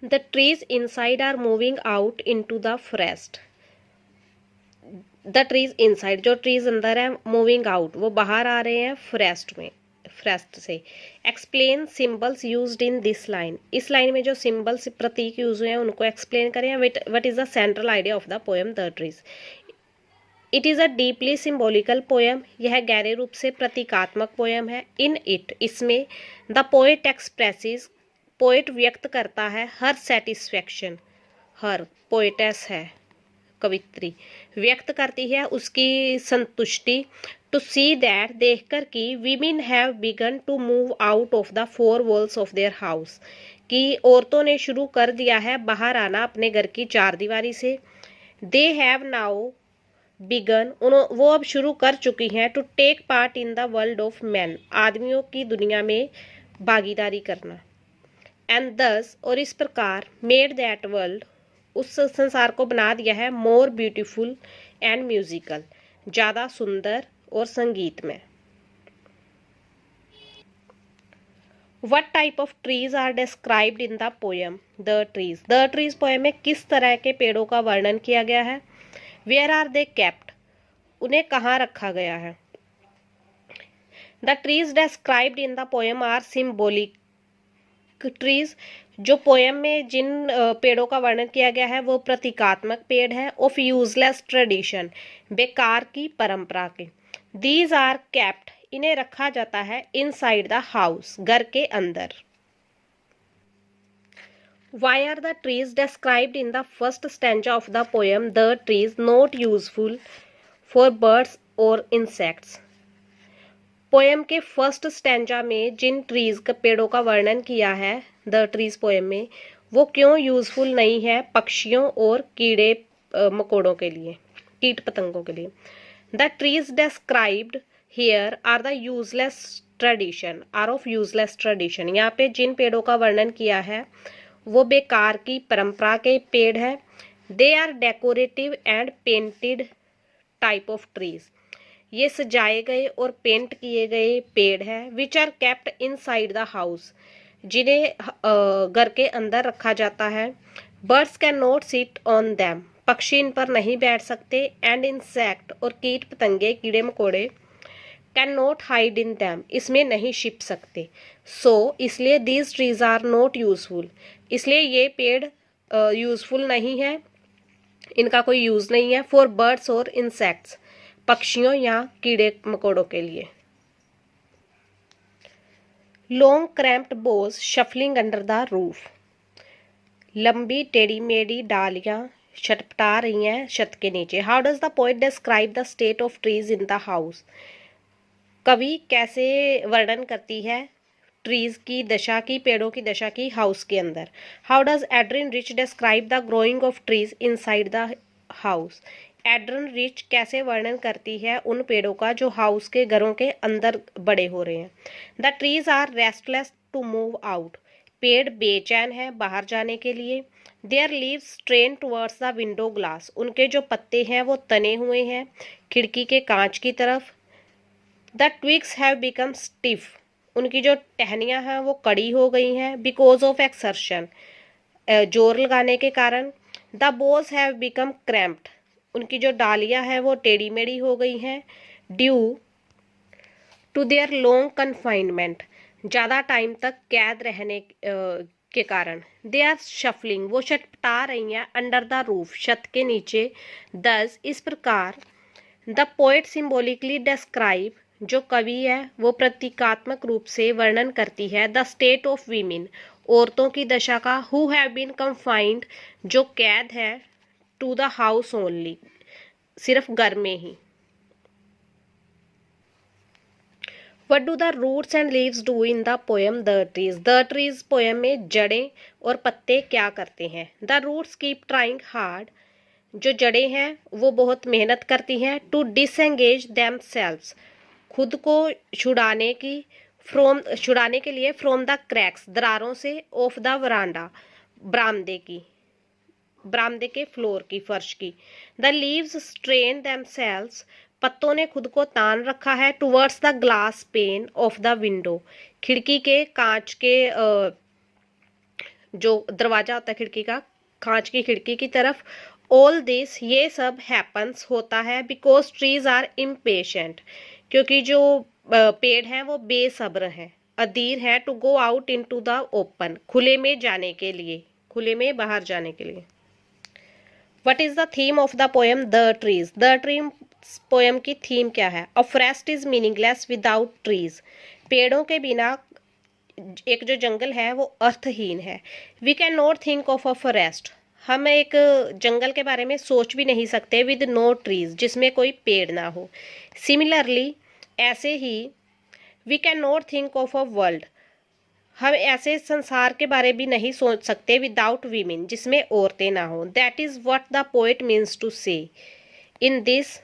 The trees inside are moving out into the forest. The trees inside, जो trees अंदर है, moving out, वो बाहर आ रहे हैं forest में, forest से. Explain symbols used in this line. इस लाइन में जो symbols प्रतीक यूज हुए हैं उनको explain करें. What is the central idea of the poem The Trees? It is a deeply symbolical poem. यह गहरे रूप से प्रतीकात्मक पोयम है. In it, इसमें the poet expresses, पोएट व्यक्त करता है हर सेटिस्फैक्शन, हर पोएटेस है कवित्री, व्यक्त करती है उसकी संतुष्टि. टू सी दैट, देखकर कि women have begun to move out of the four walls of their house, कि औरतों ने शुरू कर दिया है बाहर आना अपने घर की चार दीवारी से. दे हैव नाउ बिगन, वो अब शुरू कर चुकी हैं. To take part in the world of man, आदमियों की दुनिया में भागीदारी करना. एंड दस, और इस प्रकार, मेड दैट वर्ल्ड, उस संसार को बना दिया है, मोर ब्यूटीफुल एंड म्यूजिकल, ज़्यादा सुंदर और संगीतमय. What type of trees are described in the poem The Trees? The Trees poem में किस तरह के पेड़ों का वर्णन किया गया है? Where are they kept? उन्हें कहाँ रखा गया है? The trees described in the poem are symbolic trees. जो पोएम में जिन पेड़ों का वर्णन किया गया है वो प्रतीकात्मक पेड़ है. ऑफ यूजलेस ट्रेडिशन, बेकार की परंपरा के. दीज आर केप्ट, इन्हें रखा जाता है. इनसाइड द हाउस, घर के अंदर. Why are the trees described in the first stanza of the poem the trees not useful for birds और इंसेक्ट्स? पोएम के फर्स्ट स्टेंजा में जिन ट्रीज के पेड़ों का वर्णन किया है द ट्रीज पोएम में, वो क्यों यूजफुल नहीं है पक्षियों और कीड़े मकोड़ों के लिए, कीट पतंगों के लिए. The trees described here are the useless tradition, are of useless tradition. यहाँ पे जिन पेड़ों का वर्णन किया है वो बेकार की परंपरा के पेड़ है. They are decorative and painted type of trees, ये सजाए गए और पेंट किए गए पेड़ हैं. Which are kept inside the house, जिन्हें घर के अंदर रखा जाता है. Birds can not sit on them, पक्षी इन पर नहीं बैठ सकते. एंड इंसेक्ट, और कीट पतंगे कीड़े मकोड़े, can not hide in them, इसमें नहीं छिप सकते. सो इसलिए these trees are not useful, इसलिए ये पेड़ यूजफुल नहीं है, इनका कोई यूज नहीं है. फॉर बर्ड्स और इंसेक्ट्स, पक्षियों या कीड़े मकोड़ों के लिए. Long cramped Bhoj shuffling under the roof, लंबी टेढ़ी मेढ़ी डालियां छटपटा रही हैं छत के नीचे. How does the poet describe the state of trees in the house? कवि कैसे वर्णन करती है ट्रीज की दशा की, पेड़ों की दशा की हाउस के अंदर. How does Adrian rich describe the growing of trees inside the house? Adrian rich कैसे वर्णन करती है उन पेड़ों का जो हाउस के घरों के अंदर बड़े हो रहे हैं. The trees are restless to move out, पेड़ बेचैन है बाहर जाने के लिए. Their leaves strain towards the window glass, उनके जो पत्ते हैं वो तने हुए हैं खिड़की के कांच की तरफ. The twigs have become stiff, उनकी जो टहनियाँ हैं वो कड़ी हो गई हैं. बिकॉज ऑफ एक्सर्शन, जोर लगाने के कारण. The Bhoj have become cramped, उनकी जो डालियाँ हैं वो टेढ़ी मेढ़ी हो गई हैं. Due to their long confinement, ज़्यादा टाइम तक कैद रहने के कारण. दे आर शफलिंग, वो छटपटा रही हैं. अंडर द रूफ, छत के नीचे. दस, इस प्रकार. द पोएट सिम्बोलिकली डिस्क्राइब, जो कवि है वो प्रतीकात्मक रूप से वर्णन करती है द स्टेट ऑफ वीमेन, औरतों की दशा का. हु हैव बीन कंफाइंड, जो कैद है. टू द हाउस ओनली, सिर्फ घर में ही. What do the roots and leaves do in the poem The Trees? The Trees poem में जड़ें और पत्ते क्या करते हैं? The roots keep trying hard, जो जड़ें हैं वो बहुत मेहनत करती हैं. To disengage themselves, खुद को छुड़ाने के लिए. From the cracks, दरारों से. Of the veranda, बरामदे के फ्लोर की, फर्श की. The leaves strain themselves, पत्तों ने खुद को तान रखा है. Towards the glass pain of the window, खिड़की के कांच के जो दरवाजा होता है खिड़की का, कांच की खिड़की की तरफ। ऑल दिस, ये सब हैपन्स होता है बिकॉज ट्रीज आर इम्पेशेंट, क्योंकि जो पेड़ हैं वो बेसब्र हैं, अधीर है, to go out into the open, खुले में जाने के लिए, खुले में बाहर जाने के लिए। What is the theme of the poem the trees? The tree poem की थीम क्या है? A forest is meaningless without trees, पेड़ों के बिना एक जो जंगल है वो अर्थहीन है। We can not think of a forest, हम एक जंगल के बारे में सोच भी नहीं सकते विद नो ट्रीज, जिसमें कोई पेड़ ना हो। सिमिलरली, ऐसे ही we can not think of a world, हम ऐसे संसार के बारे भी नहीं सोच सकते विदाउट वीमेन, जिसमें औरतें ना हो। That is what the poet means to say in this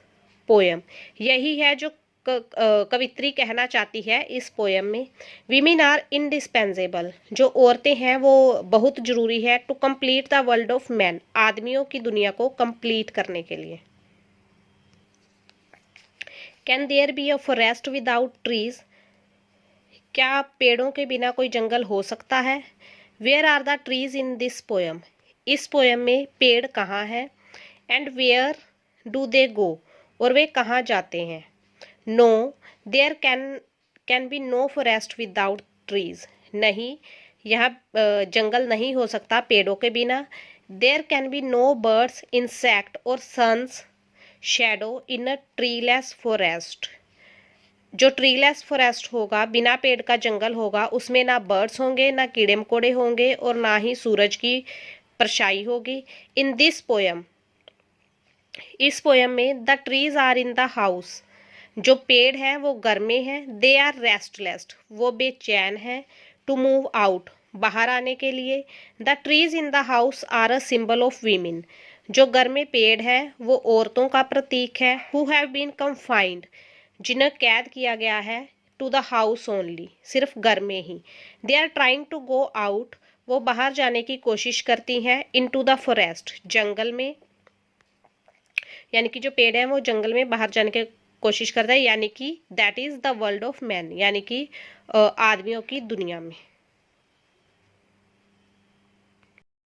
poem, यही है जो कवित्री कहना चाहती है इस पोएम में। वीमेन आर इंडिस्पेंसेबल, जो औरतें हैं वो बहुत जरूरी है, to complete the world of man, आदमियों की दुनिया को कंप्लीट करने के लिए। Can there be a forest without trees, क्या पेड़ों के बिना कोई जंगल हो सकता है? Where are the trees in this poem, इस पोएम में पेड़ कहाँ हैं? And where do they go, और वे कहाँ जाते हैं? No, there can be no forest without trees, नहीं, यहाँ जंगल नहीं हो सकता पेड़ों के बिना। There can be no birds, insect और sun's shadow in a treeless forest, जो ट्रीलेस फॉरेस्ट होगा, बिना पेड़ का जंगल होगा, उसमें ना बर्ड्स होंगे, ना कीड़े मकोड़े होंगे, और ना ही सूरज की परछाई होगी। इन दिस पोएम, इस पोएम में the trees are in the house, जो पेड़ हैं वो घर में हैं। दे आर रेस्टलेस, वो बेचैन हैं। टू मूव आउट, बाहर आने के लिए। The trees in the house are a symbol of women, जो घर में पेड़ है वो औरतों का प्रतीक है। हु हैव बीन कंफाइंड, जिन्हें कैद किया गया है। टू द हाउस ओनली, सिर्फ घर में ही। They are trying to go out, वो बाहर जाने की कोशिश करती हैं। इन टू द फॉरेस्ट, जंगल में, यानी कि जो पेड़ है वो जंगल में बाहर जाने की कोशिश करता है, यानी कि that is the world of man, यानी कि आदमियों की दुनिया में।